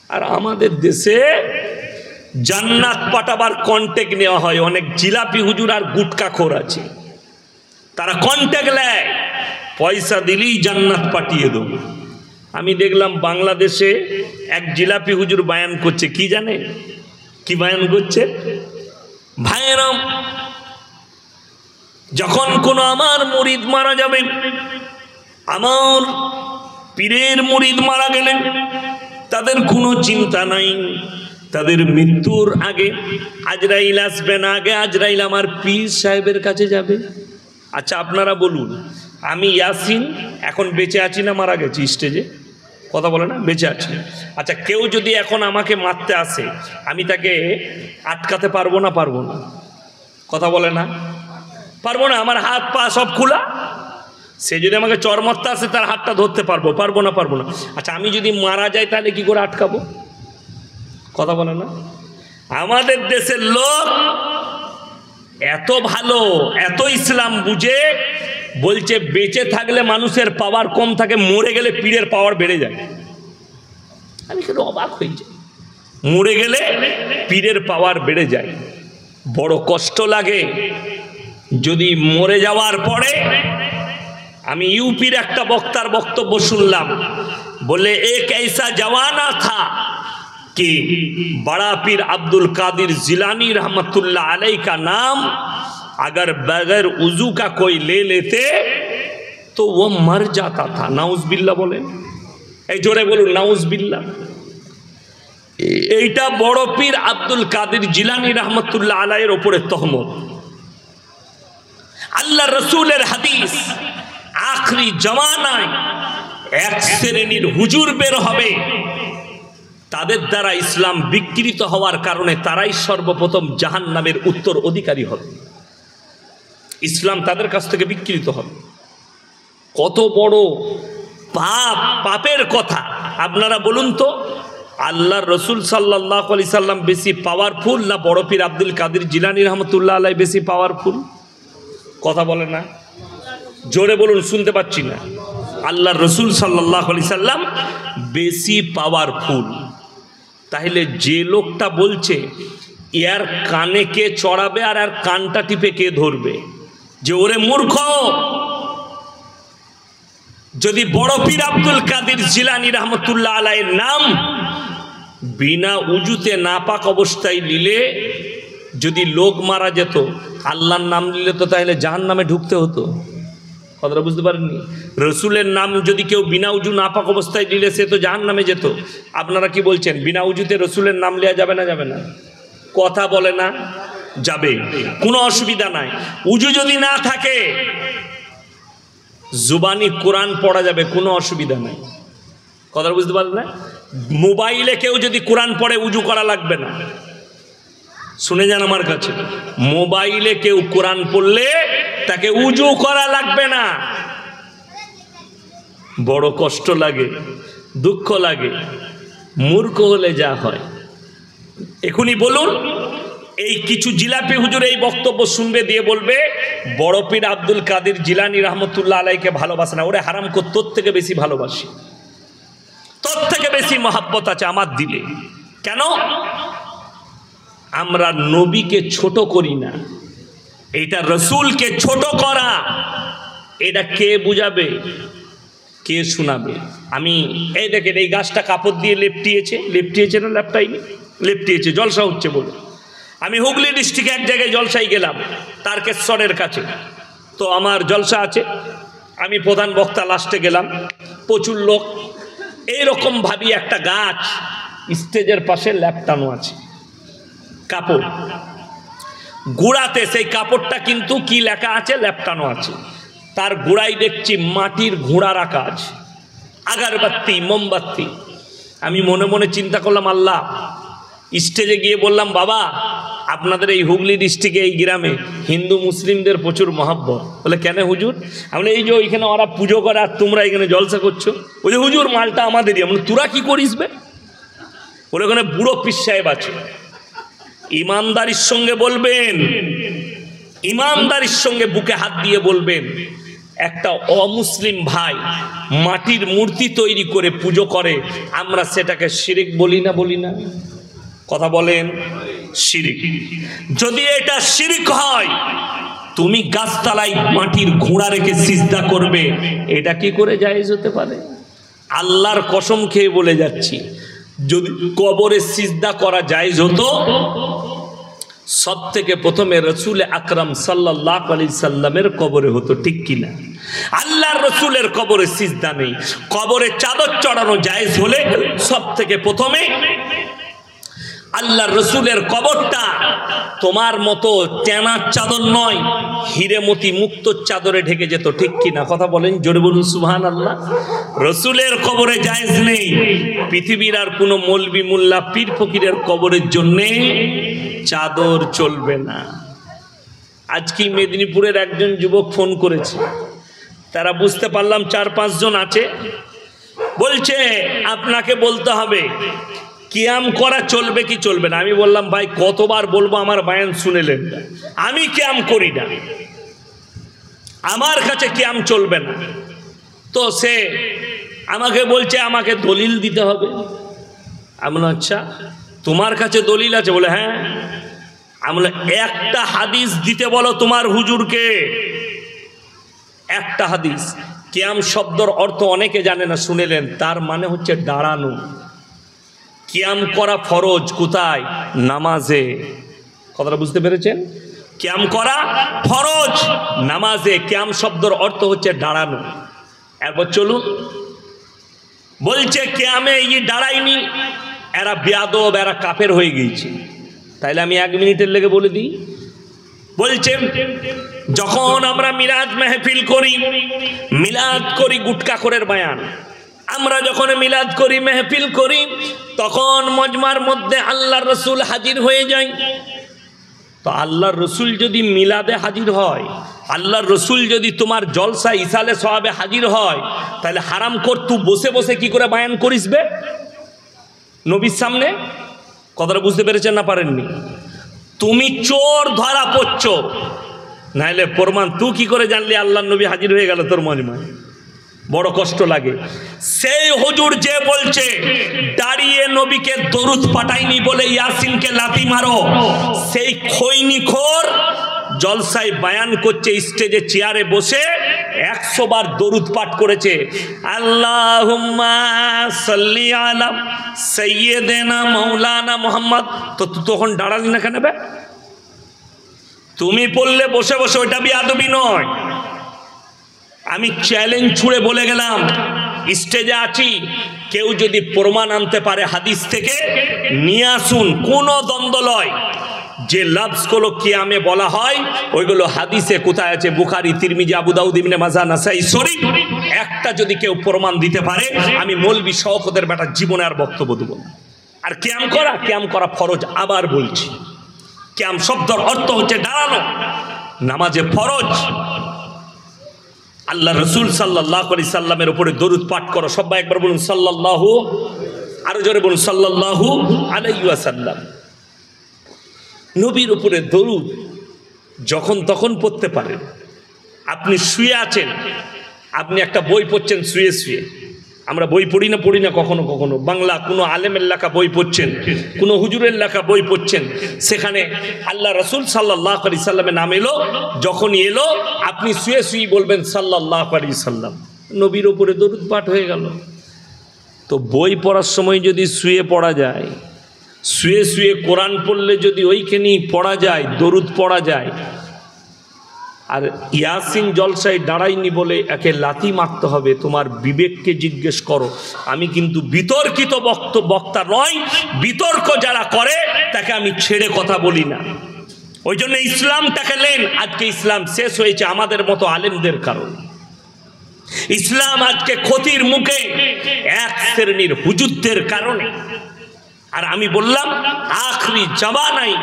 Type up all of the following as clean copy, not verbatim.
আর আমাদের দেশে জান্নাত পাঠাবার কন্ট্যাক্ট নেওয়া হয়। অনেক জিলাপি হুজুর আর গুটকাখোর আছে, তারা কন্ট্যাক্ট নেয়, পয়সা দিলেই জান্নাত পাঠিয়ে দেবো। আমি দেখলাম বাংলাদেশে এক জিলাপি হুজুর বায়ান করছে, কি জানে কি বায়ান করছে? ভাইরাম, যখন কোনো আমার মুরিদ মারা যাবে, আমার পীরের মুরিদ মারা গেলেন, তাদের কোনো চিন্তা নাই, তাদের মৃত্যুর আগে আজরাইল আসবে না, আগে আজরাইল আমার পীর সাহেবের কাছে যাবে। আচ্ছা আপনারা বলুন, আমি ইয়াসিন এখন বেঁচে আছি না মারা গেছি? স্টেজে কথা বলে না, বেঁচে আছি। আচ্ছা কেউ যদি এখন আমাকে মারতে আসে, আমি তাকে আটকাতে পারবো না? পারবো না? কথা বলে না, পারবো না। আমার হাত পা সব খোলা, সে যদি আমাকে চর মারতে আসে তার হাতটা ধরতে পারবো? পারবো না? পারবো না। আচ্ছা আমি যদি মারা যাই তাহলে কি করে আটকাবো? কথা বলে না। আমাদের দেশের লোক এত ভালো, এত ইসলাম বুঝে, বলছে বেঁচে থাকলে মানুষের পাওয়ার কম থাকে, মরে গেলে পীরের পাওয়ার বেড়ে যায়। আমি কেন অবাক হয়ে যাই, মরে গেলে পীরের পাওয়ার বেড়ে যায়। বড় কষ্ট লাগে যদি মরে যাওয়ার পরে। আমি ইউপির একটা বক্তার বক্তব্য শুনলাম, বলে এক ऐसा जवाना था कि बड़ा पीर अब्दुल कादिर जिलानी रहमतुल्लाह अलैह का नाम अगर बगैर उजू का कोई ले लेते तो वो मर जाता था। नाउज़बिल्लाह बोले, এই জোরে বলুন নাউজবিল্লাহ। এইটা বড় পীর আব্দুল কাদের জিলানী রহমতুল্লাহ আলাইহির উপরে তহমত। আল্লাহ রসুলের হাদিস, আখরি জামানায় এক শ্রেণীর হুজুর বের হবে, তাদের দ্বারা ইসলাম বিকৃত হওয়ার কারণে তারাই সর্বপ্রথম জাহান্নামের উত্তর অধিকারী হবে। ইসলাম তাদের কাছ থেকে বিকৃত হবে। কত বড় পাপ, পাপের কথা আপনারা বলুন তো। আল্লাহর রসুল সাল্লাল্লাহু আলাইহি সাল্লাম বেশি পাওয়ারফুল না বড় পীর আব্দুল কাদের জিলানী রহমতুল্লাহ আলাইহি বেশি পাওয়ারফুল? কথা বলে না, জোরে বলুন, শুনতে পাচ্ছি না। আল্লাহর রসুল সাল্লাল্লাহু আলাইহি সাল্লাম বেশি পাওয়ারফুল। তাহলে যে লোকটা বলছে ইয়ার কানে কে চড়াবে আর আর কানটা টিপে কে ধরবে, যে ওরে মূর্খ, যদি বড় পীর আব্দুল কাদের জিলানী রহমতুল্লাহ আলাইহির নাম বিনা উজুতে নাপাক অবস্থায় নিলে যদি লোক মারা যেত, আল্লাহর নাম নিলে তো তাহলে জাহান্নামে ঢুকতে হতো। কথাটা বুঝতে পারেননি? রসুলের নাম যদি কেউ বিনা উজু নাপাক অবস্থায় নিলে সে তো জাহান্নামে যেত। আপনারা কি বলছেন, বিনা উজুতে রসুলের নাম নেওয়া যাবে না? যাবে না? কথা বলে না, যাবে, কোনো অসুবিধা নাই। উজু যদি না থাকে জুবানি কোরআন পড়া যাবে, কোনো অসুবিধা নাই। কথা বুঝতে পারলেন না? মোবাইলে কেউ যদি কোরআন পড়ে উজু করা লাগবে না। শুনে যান আমার কাছে, মোবাইলে কেউ কোরআন পড়লে তাকে উজু করা লাগবে না। বড় কষ্ট লাগে, দুঃখ লাগে, মূর্খ হলে যা হয়। এখনই বলুন, এই কিছু জিলাপি হুজুর এই বক্তব্য শুনবে, দিয়ে বলবে বড় পীর আব্দুল কাদের জিলানী রহমতুল্লাহ আলাইহিকে ভালোবাসে না। ওরে হারামখোর, তোর থেকে বেশি ভালোবাসি, তোর থেকে বেশি মহাব্বত আছে আমার দিলে। কেন? আমরা নবীকে ছোট করি না। এটা রসুলকে ছোট করা, এটা কে বুঝাবে, কে শোনাবে? আমি এই দেখেন, এই গাছটা কাপড় দিয়ে লেপটিয়েছে, লেপটিয়েছে না ল্যাপটাইনি? লেপটিয়েছে, জলসা হচ্ছে বলে। আমি হুগলি ডিস্ট্রিক্টে এক জায়গায় জলসায় গেলাম, তারকেশ্বরের কাছে। তো আমার জলসা আছে, আমি প্রধান বক্তা, লাস্টে গেলাম, প্রচুর লোক। এইরকম ভাবি একটা গাছ স্টেজের পাশে ল্যাপটানো আছে, কাপড় গুড়াতে। সেই কাপড়টা কিন্তু কি লেখা আছে, ল্যাপটানো আছে। তার গোড়ায় দেখছি মাটির ঘোড়া রাখা আছে, আগারবাতি, মোমবাতি। আমি মনে মনে চিন্তা করলাম, আল্লাহ, স্টেজে গিয়ে বললাম, বাবা আপনাদের এই হুগলি ডিস্ট্রিক্টে এই গ্রামে হিন্দু মুসলিমদের প্রচুর মহাব্বত। বলে কেন হুজুর? আমরা এই যে ওইখানে ওরা পুজো করে আর তোমরা এখানে জলসা করছো। ওই যে হুজুর মালটা আমাদেরই। আমরা তোরা কি করিস বে? ওরা ওখানে বুড়ো পীর সাহেব আছে। ইমানদারির সঙ্গে বলবেন, ইমানদারির সঙ্গে বুকে হাত দিয়ে বলবেন, একটা অমুসলিম ভাই মাটির মূর্তি তৈরি করে পুজো করে, আমরা সেটাকে শিরিক বলি না? বলি না? কথা বলেন, শিরিক। যদি এটা শিরিক হয়, তুমি গাছতলায় মাটির ঘোড়া রেখে সিজদা করবে, এটা কি করে জায়েজ হতে পারে? আল্লাহর কসম খেয়ে বলে যাচ্ছি, যদি কবরে সিজদা করা জায়েজ হতো, সব থেকে প্রথমে রসুল আকরাম সাল্লাল্লাহু আলাইহি সাল্লামের কবরে হতো, ঠিক কিনা? আল্লাহর রসুলের কবরে সিজদা নেই, কবরে চাদর চড়ানো জায়েজ হলে সব থেকে প্রথমে আল্লাহর রসুলের কবরটা তোমার মতো টেনার চাদর নয়, হিরেমতি মুক্ত চাদরে ঢেকে যেত, ঠিক কিনা? কথা বলেন, জোরে বলুন সুবহানাল্লাহ। রসুলের কবরে জায়েজ নেই, পৃথিবীর আর কোনো মৌলবি মোল্লা পীর ফকিরের কবরের জন্যে চাদর চলবে না। আজকে মেদিনীপুরের একজন যুবক ফোন করেছে, তারা বুঝতে পারলাম 4-5 জন আছে, বলছে আপনাকে বলতে হবে কিয়াম করা চলবে কি চলবে না। আমি বললাম ভাই কতবার বলবো, আমার বায়ান শুনেলেন না, আমি কিয়াম করি না, আমার কাছে কিয়াম চলবে না। তো সে আমাকে বলছে আমাকে দলিল দিতে হবে। আমি বললাম আচ্ছা তোমার কাছে দলিল আছে? বলে হ্যাঁ। আমি বললাম একটা হাদিস দিতে বলো তোমার হুজুরকে, একটা হাদিস। কিয়াম শব্দর অর্থ অনেকে জানে না, শুনেলেন, তার মানে হচ্ছে দাঁড়ানো। কিয়াম করা ফরজ কোথায়? নামাজে। কথাটা বুঝতে পেরেছেন? কিয়াম করা ফরজ নামাজে। কিয়াম শব্দর অর্থ হচ্ছে দাঁড়ানো। এরপর চলুন, বলছে কিয়ামে এই দাঁড়ায়নি, এরা বেয়াদব, এরা কাফের হয়ে গিয়েছে। তাইলে আমি 1 মিনিটের লেগে বলে দিই। বলছে যখন আমরা মিলাদ মেহফিল করি, মিলাদ করি গুটকাখোরের বায়ান, আমরা যখন মিলাদ করি মেহফিল করি, তখন মজমার মধ্যে আল্লাহর রসুল হাজির হয়ে যায়। তো আল্লাহর রসুল যদি মিলাদে হাজির হয়, আল্লাহর রসুল যদি তোমার জলসা ইসালে সওয়াবে হাজির হয়, তাহলে হারাম কর তুই বসে বসে কি করে বায়ান করিসবে নবীর সামনে? কথাটা বুঝতে পেরেছেন না পারেননি? তুমি চোর ধরা পড়ছ, নাইলে প্রমাণ তুই কি করে জানলি আল্লাহর নবী হাজির হয়ে গেল তোর মজমায়? বড় কষ্ট লাগে। সেই হুজুর যে বলছে দাঁড়িয়ে নবীকে দরুদ পাঠায়নি বলে ইয়াসিনকে লাথি মারো, সেই খৈনিখোর জলসায় বায়ান করছে, স্টেজে চেয়ারে বসে 100 বার দরুদ পাঠ করেছে, আল্লাহুম্মা সাল্লি আলা সাইয়্যিদিনা মাওলানা মুহাম্মদ। তো তুই তখন দাঁড়ালি না কেন? তুমি পড়লে বসে বসে, ওইটা বেয়াদবি নয়। আমি চ্যালেঞ্জ ছুড়ে বলে গেলাম, স্টেজে আছি, কেউ যদি প্রমাণ আনতে পারে হাদিস থেকে নিয়ে আসুন, কোনো দ্বন্দ্ব নয়। যে লফজগুলো কিয়ামে বলা হয় ওইগুলো হাদিসে কোথায় আছে? বুখারী, তিরমিজি, আবু দাউদ, ইবনে মাজাহ, নাসাই, শরীফ। একটা যদি কেউ প্রমাণ দিতে পারে, আমি মৌলবি শওকতের বেটা জীবনে আর বক্তব্য দেব না। আর কিয়াম করা ফরজ। আবার বলছি, কিয়াম শব্দের অর্থ হচ্ছে দাঁড়ানো, নামাজে ফরজ। আল্লাহ রসুল সাল্লাল্লাহু আলাইহি সাল্লামের উপরে দরুদ পাঠ করো। সবাই একবার বলুন সাল্লাল্লাহু, আরো জোরে বলুন সাল্লাল্লাহু আলাইহি ওয়াসাল্লাম। নবীর উপরে দরুদ যখন তখন পড়তে পারেন। আপনি শুয়ে আছেন, আপনি একটা বই পড়ছেন শুয়ে শুয়ে, আমরা বই পড়ি না কখনো কখনো, বাংলা কোনো আলেমের লেখা বই পড়ছেন, কোনো হুজুরের লেখা বই পড়ছেন, সেখানে আল্লাহ রসুল সাল্লাল্লাহু আলাইহি সাল্লামের নাম এলো, যখনই এলো আপনি শুয়ে শুয়ে বলবেন সাল্লাল্লাহু আলাইহি সাল্লাম, নবীর উপরে দরুদ পাঠ হয়ে গেল। তো বই পড়ার সময় যদি শুয়ে পড়া যায়, শুয়ে শুয়ে কোরআন পড়লে যদি ওইখানেই পড়া যায়, দরুদ পড়া যায়, আর ইয়াসিন জলসায় দাঁড়ায়নি বলে একে লাথি মারতে হবে, তোমার বিবেককে জিজ্ঞেস করো। আমি কিন্তু বিতর্কিত বক্তা নয়, বিতর্ক যারা করে তাকে আমি ছেড়ে কথা বলি না। ওই জন্য ইসলামটাকে নেন। আজকে ইসলাম শেষ হয়েছে আমাদের মতো আলেমদের কারণে। ইসলাম আজকে ক্ষতির মুখে এক শ্রেণীর হুজুরদের কারণে। আর আমি বললাম আখরি জামানায়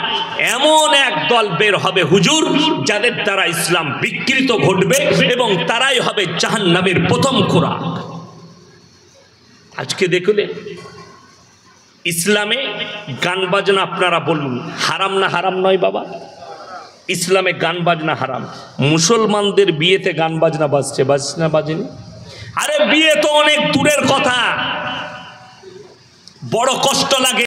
এমন এক দল বের হবে হুজুর, যাদের দ্বারা ইসলাম বিকৃত ঘটবে এবং তারাই হবে জাহান্নামের প্রথম খোরাক। আজকে দেখলে ইসলামে গান বাজনা আপনারা বলুন হারাম না হারাম নয় বাবা? ইসলামে গান বাজনা হারাম। মুসলমানদের বিয়েতে গান বাজনা বাজছে, বাজছে না বাজেনি? আরে বিয়ে তো অনেক দূরের কথা, বড় কষ্ট লাগে।